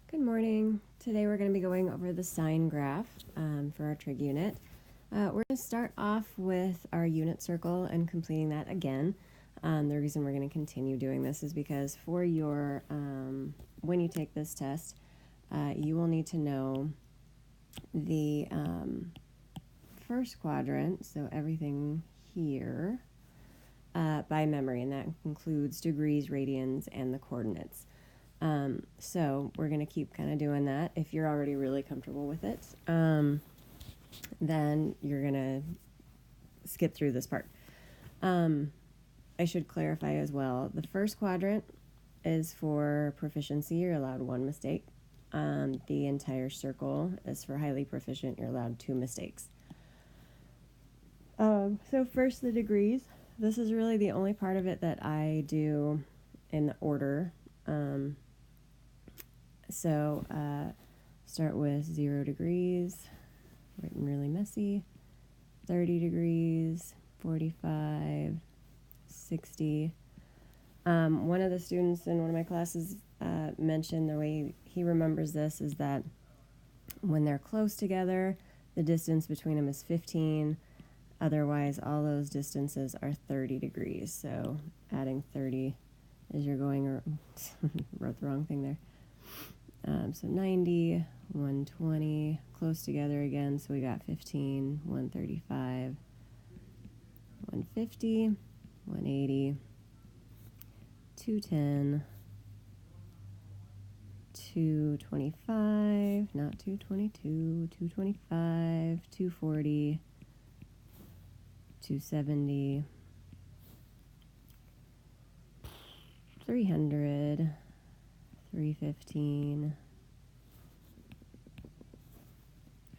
Good morning. Today we're going to be going over the sine graph for our trig unit. We're going to start off with our unit circle and completing that again. The reason we're going to continue doing this is because for your, when you take this test, you will need to know the first quadrant, so everything here, by memory, and that includes degrees, radians, and the coordinates. So we're going to keep kind of doing that. If you're already really comfortable with it, then you're going to skip through this part. I should clarify as well, the first quadrant is for proficiency. You're allowed one mistake. The entire circle is for highly proficient. You're allowed 2 mistakes. So first, the degrees. This is really the only part of it that I do in order. So start with 0 degrees, written really messy, 30 degrees, 45, 60. One of the students in one of my classes mentioned the way he remembers this is that when they're close together, the distance between them is 15. Otherwise, all those distances are 30 degrees. So adding 30 as you're going, or wrote the wrong thing there. So 90, 120, close together again. So we got 15, 135, 150, 180, 210, 225, not 222, 225, 240, 270, 300, 315,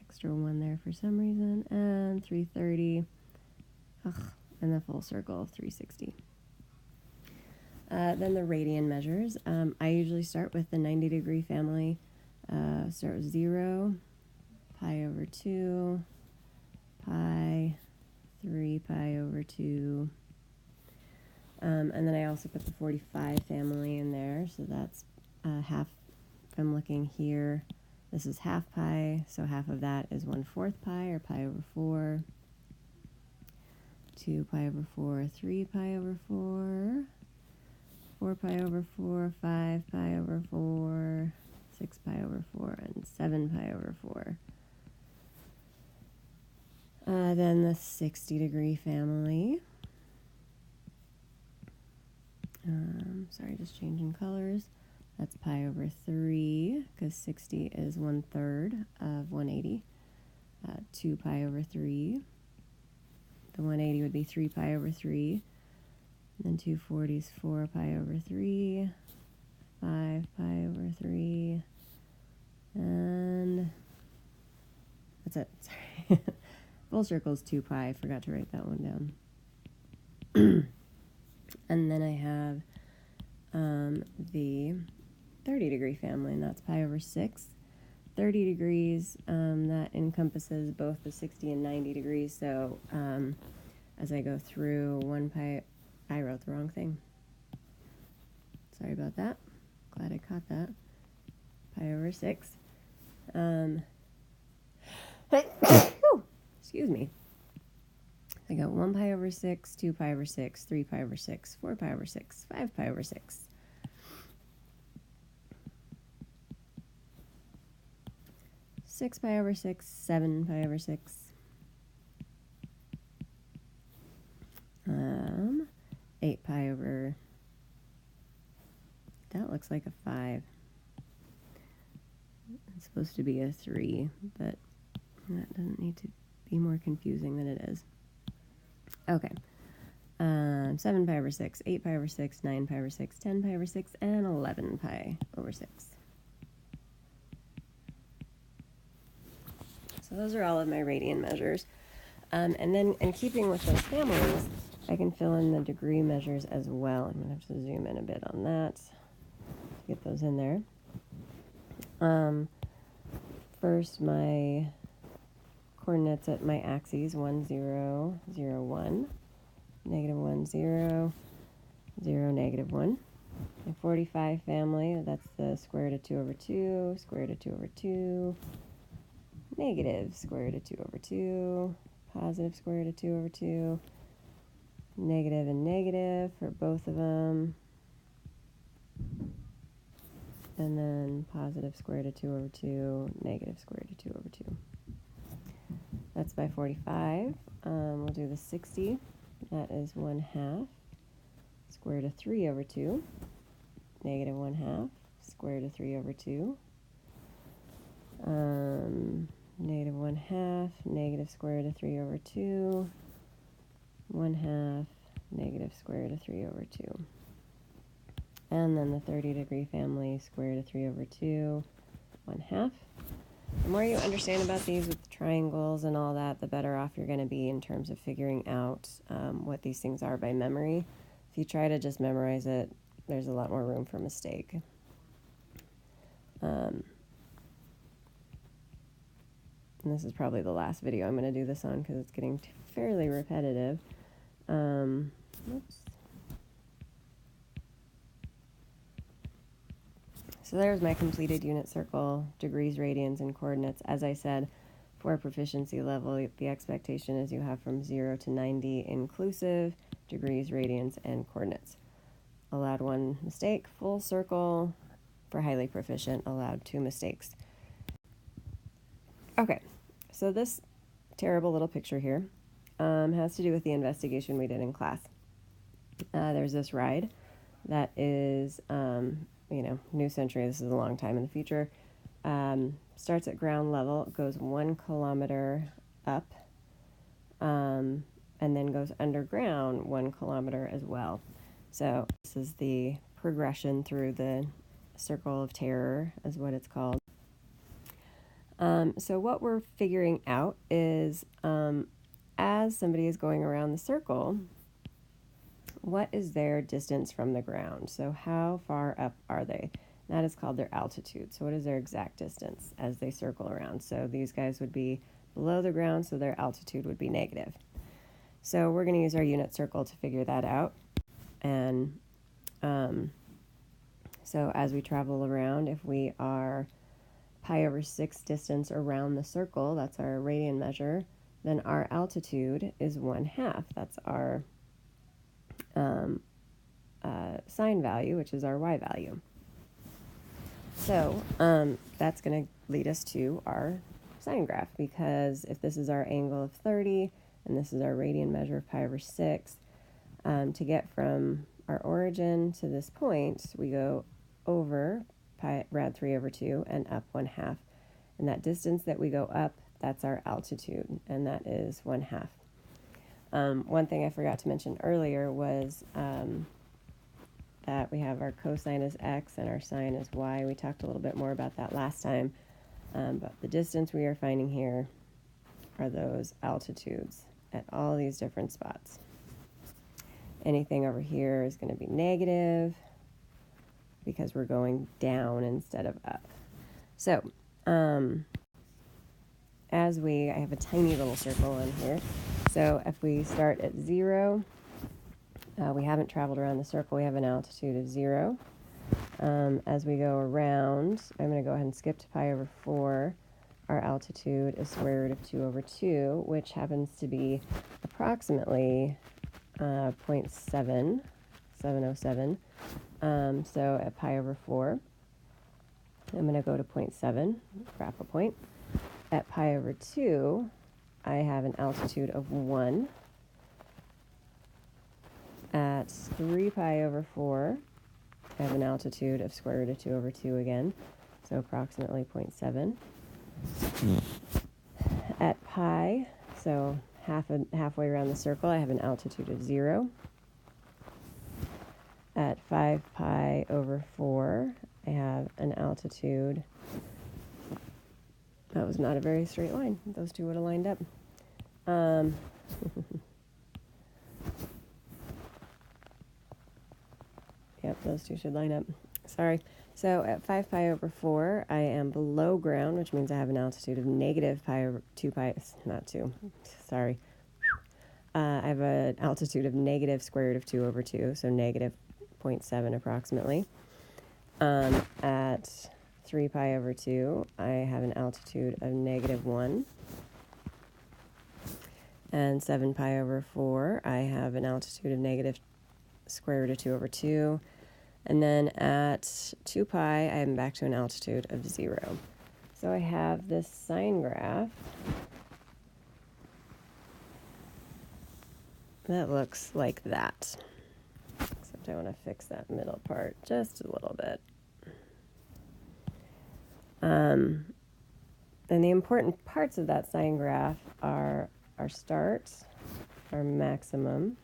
extra 1 there for some reason, and 330, and the full circle of 360. Then the radian measures. I usually start with the 90 degree family. Start with 0, pi over 2, pi, 3 pi over 2. And then I also put the 45 family in there, so that's half. If I'm looking here, this is half pi, so half of that is 1/4 pi, or pi over 4. 2 pi over 4, 3 pi over 4, 4 pi over 4, 5 pi over 4, 6 pi over 4, and 7 pi over 4. Then the 60 degree family. Sorry, just changing colors. That's pi over 3, because 60 is 1/3 of 180. 2 pi over 3. The 180 would be 3 pi over 3. And then 240 is 4 pi over 3. 5 pi over 3. And that's it. Sorry. Full circle is 2 pi. I forgot to write that one down. And then I have the 30 degree family, and that's pi over 6. 30 degrees, that encompasses both the 60 and 90 degrees. So as I go through 1 pi, I wrote the wrong thing. Sorry about that. Glad I caught that. Pi over 6. Excuse me. I got 1 pi over 6, 2 pi over 6, 3 pi over 6, 4 pi over 6, 5 pi over 6. 6 pi over 6, 7 pi over 6. 8 pi over, that looks like a 5. It's supposed to be a 3, but that doesn't need to be more confusing than it is. Okay. 7 pi over 6, 8 pi over 6, 9 pi over 6, 10 pi over 6, and 11 pi over 6. So those are all of my radian measures. And then in keeping with those families, I can fill in the degree measures as well. I'm going to have to zoom in a bit on that to get those in there. First, my coordinates at my axes, 1, 0, 0, 1, -1, 0, 0, -1. My 45 family, that's the square root of 2 over 2, square root of 2 over 2, negative square root of 2 over 2, positive square root of 2 over 2, negative and negative for both of them, and then positive square root of 2 over 2, negative square root of 2 over 2. That's by 45. We'll do the 60. That is 1/2 square root of 3 over 2, negative 1/2 square root of 3 over 2, negative 1/2 negative square root of 3 over 2, 1/2 negative square root of 3 over 2. And then the 30-degree family, square root of 3 over 2, 1/2. The more you understand about these with the triangles and all that, the better off you're going to be in terms of figuring out what these things are by memory. If you try to just memorize it, there's a lot more room for mistake. And this is probably the last video I'm going to do this on because it's getting fairly repetitive. Oops. So there's my completed unit circle, degrees, radians, and coordinates. As I said, for proficiency level, the expectation is you have from 0 to 90 inclusive, degrees, radians, and coordinates. Allowed 1 mistake, full circle. For highly proficient, allowed 2 mistakes. Okay, so this terrible little picture here has to do with the investigation we did in class. There's this ride that is, New Century, this is a long time in the future, starts at ground level, goes 1 kilometer up, and then goes underground 1 kilometer as well. So this is the progression through the Circle of Terror, is what it's called. So what we're figuring out is, as somebody is going around the circle, what is their distance from the ground? So how far up are they? That is called their altitude. So what is their exact distance as they circle around? So these guys would be below the ground, so their altitude would be negative. So we're going to use our unit circle to figure that out. And so as we travel around, if we are pi over 6 distance around the circle, that's our radian measure, then our altitude is 1/2. That's our sine value, which is our y value. So that's going to lead us to our sine graph, because if this is our angle of 30 and this is our radian measure of pi over 6, to get from our origin to this point, we go over rad 3 over 2 and up 1/2. And that distance that we go up, that's our altitude, and that is 1/2. One thing I forgot to mention earlier was that we have our cosine as x and our sine as y. We talked a little bit more about that last time, but the distance we are finding here are those altitudes at all these different spots. Anything over here is going to be negative because we're going down instead of up. So I have a tiny little circle in here. So if we start at 0, we haven't traveled around the circle, we have an altitude of 0. As we go around, I'm going to go ahead and skip to pi over 4. Our altitude is square root of 2 over 2, which happens to be approximately 0.707. So at pi over 4, I'm going to go to 0.7, graph a point. At pi over 2, I have an altitude of 1. At 3 pi over 4, I have an altitude of square root of 2 over 2 again, so approximately 0.7. At pi, so halfway around the circle, I have an altitude of 0. At 5 pi over 4, I have an altitude. That was not a very straight line. Those two would have lined up. Yep, those two should line up. Sorry. So at 5 pi over 4, I am below ground, which means I have an altitude of negative pi over 2 pi, not 2, sorry. I have an altitude of negative square root of 2 over 2, so negative 0.7 approximately. At 3 pi over 2, I have an altitude of -1. And 7 pi over 4, I have an altitude of negative square root of 2 over 2. And then at 2 pi, I am back to an altitude of 0. So I have this sine graph that looks like that. Except I want to fix that middle part just a little bit. And the important parts of that sine graph are our start, our maximum,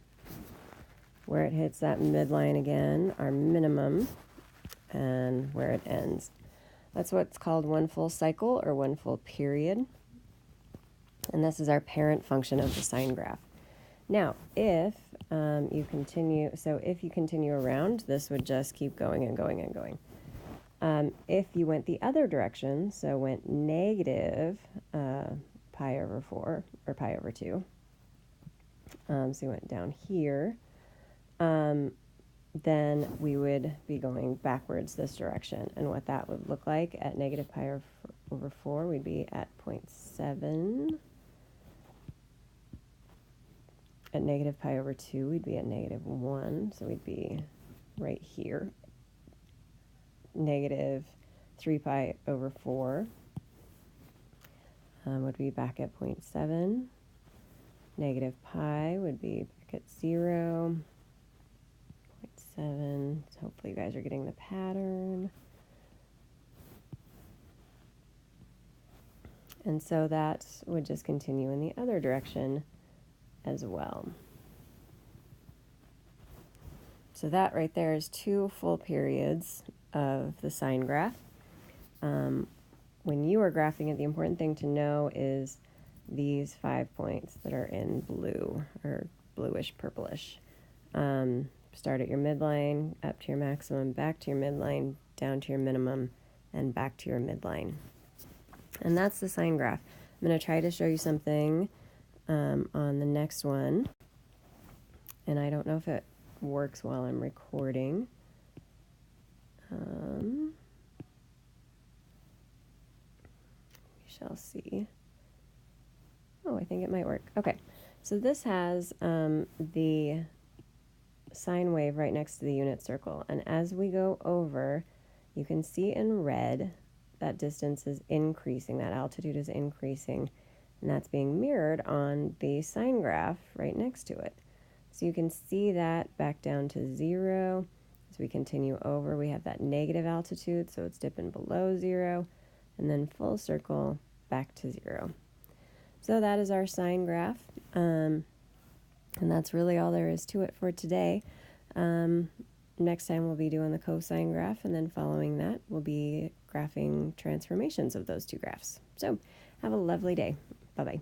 where it hits that midline again, our minimum, and where it ends. That's what's called one full cycle or one full period. And this is our parent function of the sine graph. Now, if you continue around, this would just keep going and going and going. If you went the other direction, so went negative pi over 4, or pi over 2, so you went down here, then we would be going backwards this direction. And what that would look like at negative pi over 4, we'd be at 0.7. At negative pi over 2, we'd be at -1, so we'd be right here. Negative 3 pi over 4 would be back at 0.7. Negative pi would be back at 0. 0.7. So hopefully you guys are getting the pattern. And so that would just continue in the other direction as well. So that right there is 2 full periods of the sine graph. When you are graphing it, the important thing to know is these 5 points that are in blue, or bluish purplish. Start at your midline, up to your maximum, back to your midline, down to your minimum, and back to your midline. And that's the sine graph. I'm going to try to show you something on the next one. And I don't know if it works while I'm recording. We shall see. Oh, I think it might work. Okay, so this has the sine wave right next to the unit circle. And as we go over, you can see in red that distance is increasing, that altitude is increasing, and that's being mirrored on the sine graph right next to it. So you can see that back down to 0. As we continue over, we have that negative altitude, so it's dipping below 0, and then full circle back to 0. So that is our sine graph, and that's really all there is to it for today. Next time we'll be doing the cosine graph, and then following that we'll be graphing transformations of those two graphs. So have a lovely day. Bye-bye.